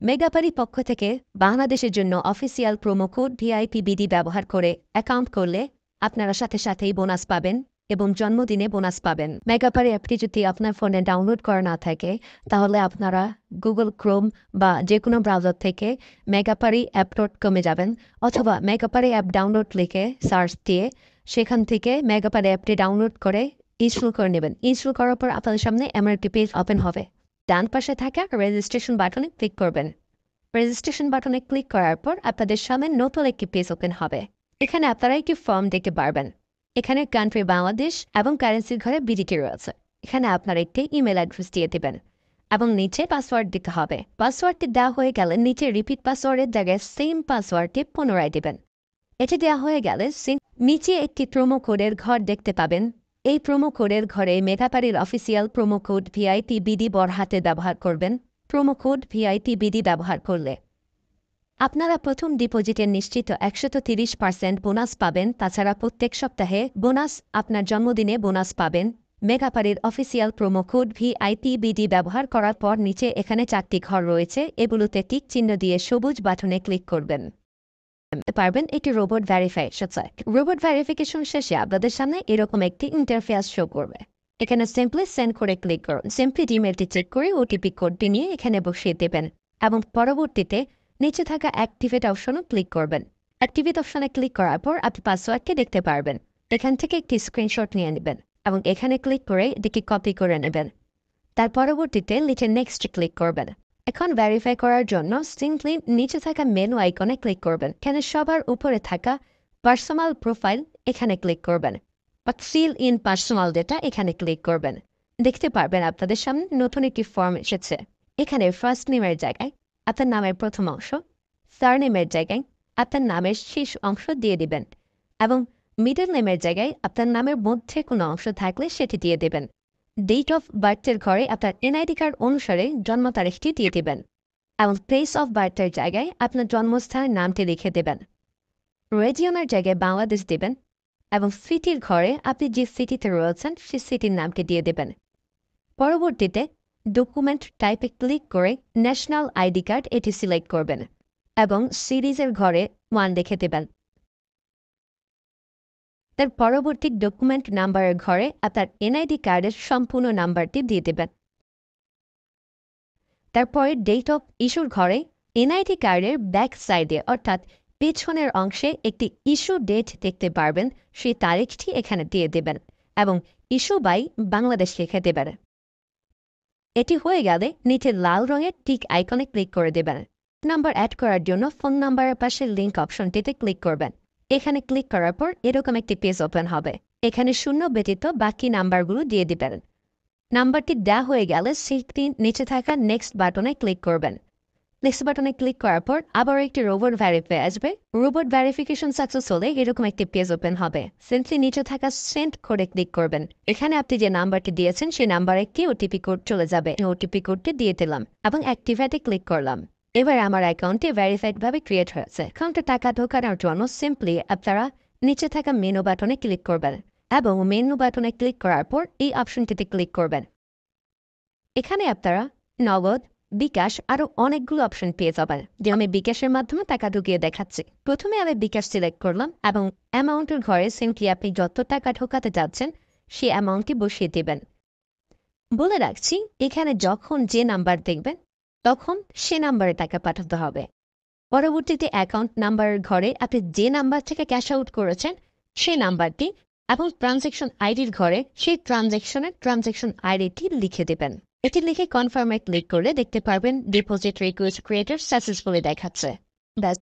মেগাপারি পক্ষ থেকে বাংলাদেশের জন্য অফিসিয়াল প্রোমো কোড ভিআইপিবিডি ব্যবহার করে অ্যাকাউন্ট করলে আপনারা সাথে সাথেই বোনাস পাবেন এবং জন্মদিনে বোনাস পাবেন। মেগাপারি অ্যাপটি যদি আপনার ফোনে ডাউনলোড করা না থাকে তাহলে আপনারা গুগল ক্রোম বা যে কোনো ব্রাউজার থেকে মেগাপারি অ্যাপ.com-এ যাবেন অথবা মেগাপারি অ্যাপ ডাউনলোড লিখে সার্চ দিয়ে সেখান থেকে মেগাপারি অ্যাপটি ডাউনলোড করে ইনস্টল করে নেবেন। ইনস্টল করার পর আপনাদের সামনে এমন একটি পেজ ওপেন হবে। ডান পাশে থাকা রেজিস্ট্রেশন বাটনে ক্লিক করবেন। রেজিস্ট্রেশন বাটনে ক্লিক করার পর আপনাদের সামনে নতুন একটি পেজ ওপেন হবে। এখানে আপনারা একটি ফর্ম দেখতে পারবেন। এখানে কান্ট্রি বাংলাদেশ এবং কারেন্সির ঘরে বিডিটি রয়েছে। এখানে আপনারা একটি ইমেল অ্যাড্রেস দিয়ে দেবেন এবং নিচে পাসওয়ার্ড দিতে হবে। পাসওয়ার্ডটি দেওয়া হয়ে গেলে নিচে রিপিট পাসওয়ার্ডের জায়গায় সেম পাসওয়ার্ডটি পুনরায় দেবেন। এটি দেওয়া হয়ে গেলে নিচে একটি প্রোমো কোডের ঘর দেখতে পাবেন। এই প্রোমো কোডের ঘরে মেগাপারির অফিসিয়াল প্রোমো কোড ভিআইপিবিডি বড় হাতে ব্যবহার করবেন। প্রোমো কোড ভিআইপিবিডি ব্যবহার করলে আপনারা প্রথম ডিপোজিটের নিশ্চিত 130% বোনাস পাবেন। তাছাড়া প্রত্যেক সপ্তাহে বোনাস, আপনার জন্মদিনে বোনাস পাবেন। মেগাপারির অফিসিয়াল প্রোমো কোড ভিআইপিবিডি ব্যবহার করার পর নিচে এখানে 4টি ঘর রয়েছে, এগুলোতে টিক চিহ্ন দিয়ে সবুজ বাটনে ক্লিক করবেন। পারবেন এটি রোবট ভেরিফিকেশন। রোবট ভেরিফিকেশন শেষে আপনাদের সামনে এরকম একটি ইন্টারফেস শো করবে। এখানে সিম্পলি সেন্ড করে ক্লিক করুন। সিম্পলি ইমেলটি চেক করে ওটিপি কোডটি নিয়ে এখানে বসিয়ে দেবেন এবং পরবর্তীতে নিচে থাকা অ্যাক্টিভেট অপশনে ক্লিক করবেন। অ্যাক্টিভেট অপশনে ক্লিক করার পর আপনি পাসওয়ার্ডটি দেখতে পারবেন। এখান থেকে একটি স্ক্রিনশট নিয়ে নেবেন এবং এখানে ক্লিক করে এটিকে কপি করে নেবেন। তার পরবর্তীতে নিচে নেক্সট ক্লিক করবেন। এখন ভেরিফাই করার জন্য সিম্পলি নিচে থাকা মেনু আইকনে ক্লিক করবেন। এখানে সবার উপরে থাকা পার্সোনাল প্রোফাইল এখানে ক্লিক করবেন বা ফিল ইন পার্সোনাল ডেটা এখানে ক্লিক করবেন। দেখতে পারবেন আপনাদের সামনে নতুন একটি ফর্ম এসেছে। এখানে ফার্স্ট নেমের জায়গায় আপনার নামের প্রথম অংশ, সারনেমের জায়গায় আপনার নামের শেষ অংশ দিয়ে দিবেন এবং মিডল নেমের জায়গায় আপনার নামের মধ্যে কোনো অংশ থাকলে সেটি দিয়ে দেবেন। ডেট অফ বার্থের ঘরে আপনার এনআইডি কার্ড অনুসারে জন্ম তারিখটি দিয়ে দেবেন এবং প্লেস অফ বার্থের জায়গায় আপনার জন্মস্থানের নামটি লিখে দেবেন। রেজিয়নের জায়গায় বাংলাদেশ দেবেন এবং সিটির ঘরে আপনি যে সিটিতে রয়েছেন সেই সিটির নামটি দিয়ে দেবেন। পরবর্তীতে ডকুমেন্ট টাইপে ক্লিক করে ন্যাশনাল আইডি কার্ড এটি সিলেক্ট করবেন এবং সিরিজের ঘরে 1 লিখে দেবেন। তার পরবর্তী ডকুমেন্ট নাম্বারের ঘরে আপনার এনআইডি কার্ডের সম্পূর্ণ নাম্বারটি দিয়ে দেবেন। তারপরে ডেট অফ ইস্যুর ঘরে এনআইডি কার্ডের ব্যাক সাইডে অর্থাৎ পেছনের অংশে একটি ইস্যু ডেট দেখতে পারবেন, সেই তারিখটি এখানে দিয়ে দেবেন এবং ইস্যু বাই বাংলাদেশ লিখে দেবেন। এটি হয়ে গেলে নিচে লাল রঙের টিক আইকনে ক্লিক করে দেবেন। নাম্বার অ্যাড করার জন্য ফোন নাম্বারের পাশে লিঙ্ক অপশনটিতে ক্লিক করবেন। এখানে ক্লিক করার পর এরকম একটি পেজ ওপেন হবে। এখানে 0 ব্যতীত বাকি নাম্বারগুলো দিয়ে দিবেন। নাম্বারটি দেওয়া হয়ে গেলে সেটি নিচে থাকা নেক্সট বাটনে ক্লিক করবেন। নেক্সট বাটনে ক্লিক করার পর আবার একটি রোবট ভেরিফাই আসবে। রোবট ভেরিফিকেশন সাকসেস হলে এরকম একটি পেজ ওপেন হবে। সিম্পলি নিচে থাকা সেন্ড কোডে ক্লিক করবেন। এখানে আপনি যে নাম্বারটি দিয়েছেন সেই নাম্বারে একটি ওটিপি কোড চলে যাবে। ওটিপি কোডটি দিয়ে দিলাম এবং অ্যাক্টিভেটে ক্লিক করলাম। এবার আমার অ্যাকাউন্টটি ভেরিফাইডভাবে ক্রিয়েট হয়েছে। অ্যাকাউন্টে টাকা ঢোকানোর জন্য সিম্পলি আপনারা নিচে থাকা মেনু বাটনে ক্লিক করবেন এবং মেনু বাটনে ক্লিক করার পর এই অপশনটিতে ক্লিক করবেন। এখানে আপনারা নগদ, বিকাশ আরও অনেকগুলো অপশন পেয়ে যাবেন। যে আমি বিকাশের মাধ্যমে টাকা ঢুকিয়ে দেখাচ্ছি। প্রথমে আমি বিকাশ সিলেক্ট করলাম এবং অ্যামাউন্টের ঘরে সিম্পলি আপনি যত টাকা ঢোকাতে যাচ্ছেন সেই অ্যামাউন্টটি বসিয়ে দেবেন। বলে রাখছি, এখানে যখন যে নাম্বার দেখবেন তখন সে নাম্বারে টাকা পাঠাতে হবে। পরবর্তীতে অ্যাকাউন্ট নাম্বারের ঘরে আপনি যে নাম্বার থেকে ক্যাশ আউট করেছেন সেই নাম্বারটি এবং ট্রানজ্যাকশন আইডির ঘরে সেই ট্রানজ্যাকশন আইডিটি লিখে দেবেন। এটি লিখে কনফার্মে ক্লিক করলে দেখতে পারবেন ডিপোজিট রিকোয়েস্ট ক্রিয়েটেড সাকসেসফুলি দেখাচ্ছে। ব্যাস,